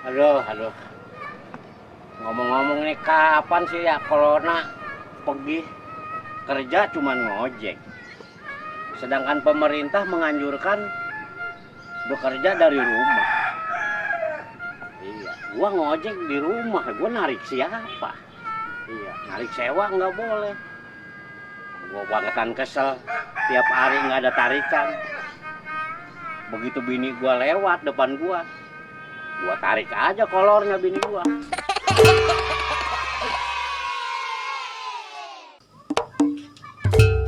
Aduh. Ngomong-ngomong nih kapan sih ya corona pergi kerja cuman ngojek. Sedangkan pemerintah menganjurkan bekerja dari rumah. Iya, gua ngojek di rumah, gua narik siapa? Iya, narik sewa nggak boleh. Gua bangetan kesel, tiap hari nggak ada tarikan. Begitu bini gua lewat depan gua tarik aja kolornya bini gua.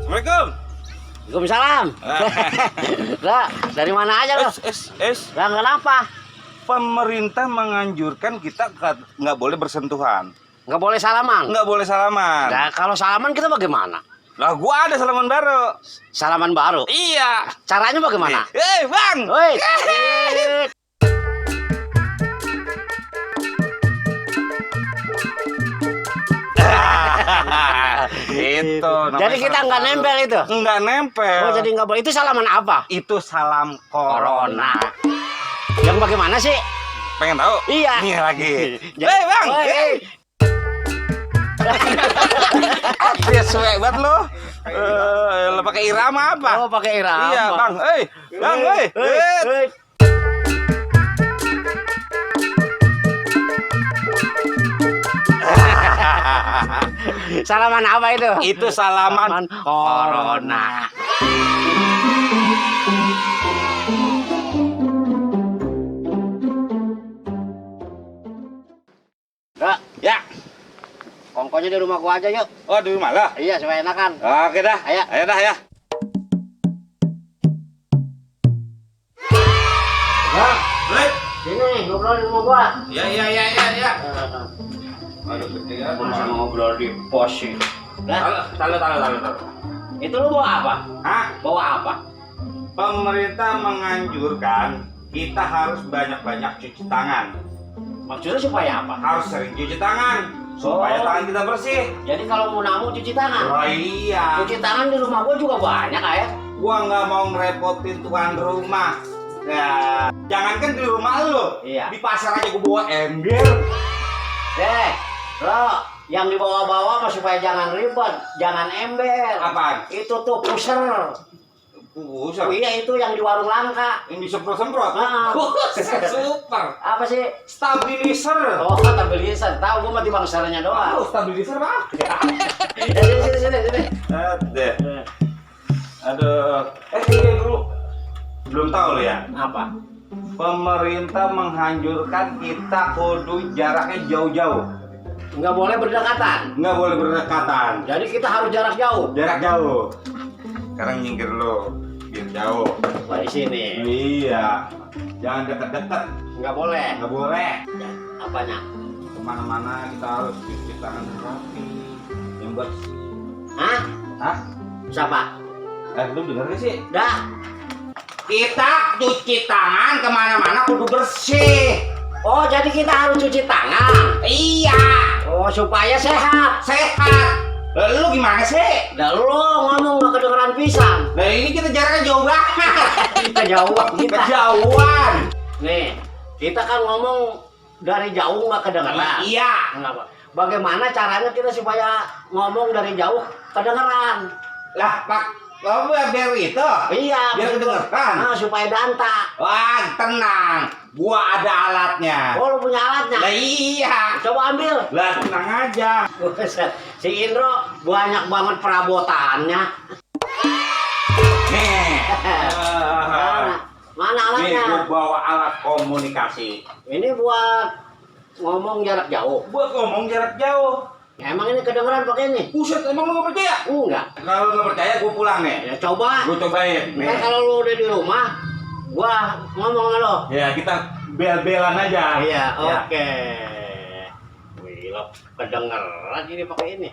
Assalamualaikum. Waalaikumsalam. Lah, dari mana aja lo? Lah, kenapa? Pemerintah menganjurkan kita nggak boleh bersentuhan. Nggak boleh salaman? Nggak boleh salaman. Nah, kalau salaman kita bagaimana? Lah, gua ada salaman baru. Salaman baru? Iya. Caranya bagaimana? Bang. Woi. Itu. Jadi kita nggak nempel itu? Nggak nempel. Oh, jadi nggak boleh. Itu salaman apa? Itu salam corona. Yang bagaimana sih? Pengen tahu? Iya. Nih lagi. Bang. Dia suek banget lo. Lo pakai irama apa? Oh, pakai irama. Iya, Bang. Bang, Salaman apa itu? Itu salaman corona. Kak, Ya. kongkonya di rumah gua aja yuk. Oh, di rumah lah. Iya, supaya enakan. Oke dah. Ayo. Ayo dah ya. Bang, Sini, ngobrol di rumah gua. Ya. Aduh, gede ya. Gua bisa ngobrol di pos sih. Lah, Taruh. itu lu bawa apa? Hah? Bawa apa? Pemerintah menganjurkan kita harus banyak-banyak cuci tangan. Maksudnya supaya apa? Harus sering cuci tangan supaya tangan kita bersih. Jadi kalau mau namu cuci tangan. Oh iya. Cuci tangan di rumah gua juga banyak, ayah. Gua nggak mau ngerepotin tuan rumah. Ya, jangankan di rumah lu. Iya. Di pasar aja gua bawa ember. Lo yang dibawa-bawa mah supaya jangan ribet, jangan ember. Apaan? Itu tuh pusher. Pusar. Iya, itu yang di warung langka. Ini semprot-semprot. Nah. Super. Apa sih? Stabilizer. Oh, stabilizer. Tahu gua mah di bangsarnya doang. Oh, stabilizer apa? Sini. Deh. Aduh. Ini dulu. Belum tahu lo ya. Apa? Pemerintah menganjurkan kita kudu jaraknya jauh-jauh. Nggak boleh berdekatan. Nggak boleh berdekatan. Jadi kita harus jarak jauh. Jarak jauh. Sekarang nyingkir lo. Biar jauh. Wah, di sini. Iya. Jangan dekat-dekat. Nggak boleh. Nggak boleh. Ya, apanya? Kemana-mana kita harus cuci tangan rapi. Yang bersih. Hah? Siapa? Lu denger gak sih? Dah. Kita cuci tangan kemana-mana kudu bersih. Oh, jadi kita harus cuci tangan. Iya. Oh, supaya sehat. Sehat. Lu gimana sih? Dah lu ngomong nggak kedengeran pisang. Nah ini kita jaraknya jauh banget. Kejauhan kita. Kejauhan. Nih, kita kan ngomong dari jauh nggak kedengeran. Iya. Kenapa? Bagaimana caranya kita supaya ngomong dari jauh kedengeran? Lah, Pak, lo biar itu. Iya. Biar kedengeran. Nah, supaya danta. Wah, tenang. Gua ada alatnya. Oh, lu punya alatnya? Lah iya. Coba ambil. Lah tenang aja. Si Indro banyak banget perabotannya. Nih. Mana Nih, alatnya? gua bawa alat komunikasi. Ini buat ngomong jarak jauh. Buat ngomong jarak jauh. Emang ini kedengeran pakai ini? Buset, emang lu gak percaya? Enggak. Kalau nggak percaya, gua pulang nih. Ya coba. Gua cobain. Nih. Ntar kalau lu udah di rumah, gua ngomong sama lo. Ya, kita bel-belan aja. Iya, Ya. oke. Wih, lo kedengeran ini pakai ini.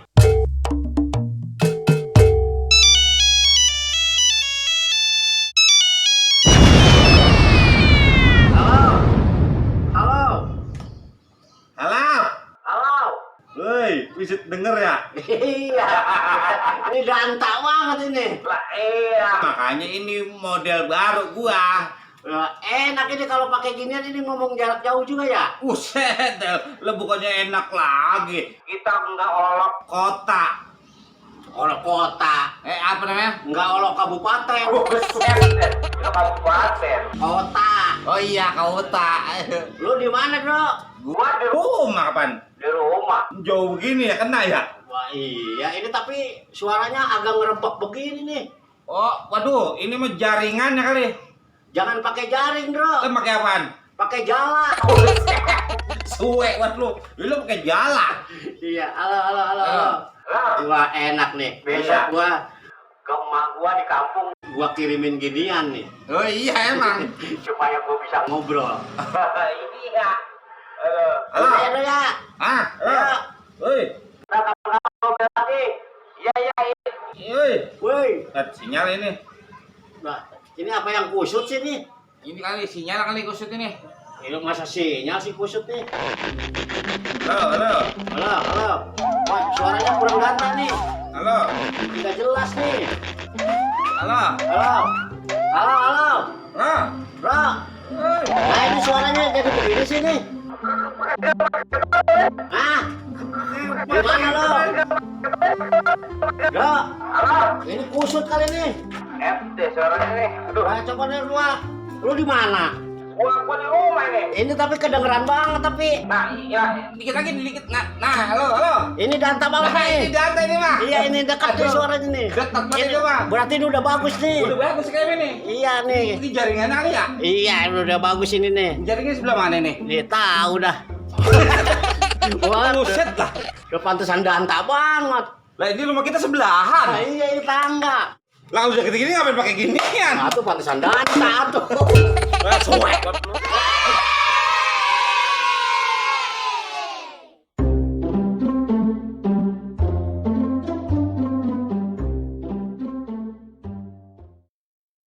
Halo. Halo. Halo. Halo. Woi, bisa denger ya? Iya. Ini danta banget ini. Lah iya. Makanya ini model baru gua. Enak ini kalau pakai ginian ini ngomong jarak jauh juga ya. Buset, lo bukannya enak lagi. Kita nggak olok kota. Olok kota. Apa namanya? Enggak olok kabupaten. Buset, itu kabupaten. Kota. Oh iya, kota. Lu di mana, Bro? Gua di rumah kapan? Di rumah. Jauh begini ya, kena ya? Wah, iya, ini tapi suaranya agak ngerebek begini nih. Oh, waduh, ini mah jaringan ya kali. Jangan pakai jaring, Bro. Lo pakai apaan? Pakai jala. Suwe buat lu. Lu pakai jala. Iya, halo. Wah, enak nih. Besok gua ke emak gua di kampung, gua kirimin ginian nih. Oh iya emang. Supaya gua bisa ngobrol. Iya. Halo. Halo ya. Ah, halo. Woi. Kapan ngobrol lagi? Iya. Woi. Woi. Sinyal ini. Nah, ini apa yang kusut sih nih? Ini kali sinyal kali kusut ini. Ini masa sinyal sih kusut nih. Halo. Halo. Wah, suaranya kurang ganteng nih. Halo. Tidak jelas nih. Halo. Halo. Bro. Woi. Nah, ini suaranya jadi begini sih nih. Hah? Gimana lo? Bro. Ini kusut kali nih. FD suaranya nih. Aduh. Nah, coba deh lu di mana? Gua di rumah nih. Ini tapi kedengeran banget tapi. Nah, iya, dikit lagi. Nah, halo. Ini danta banget Nah, nih. ini data ini mah. Iya, ini dekat nih suaranya nih. Dekat banget Ini itu, Bang. berarti ini udah bagus nih. Udah bagus kayak ini. Iya nih. Ini jaringan kali ya? Iya, udah bagus ini nih. Jaringan sebelah mana nih? Dia tahu dah. Wah, Buset lah. udah pantesan danta banget. Lah ini rumah kita Nah, sebelahan. iya, ini tangga. Lah udah gini-gini ngapain pakai ginian? Nah, tuh pantesan danta tuh. Lah suwe.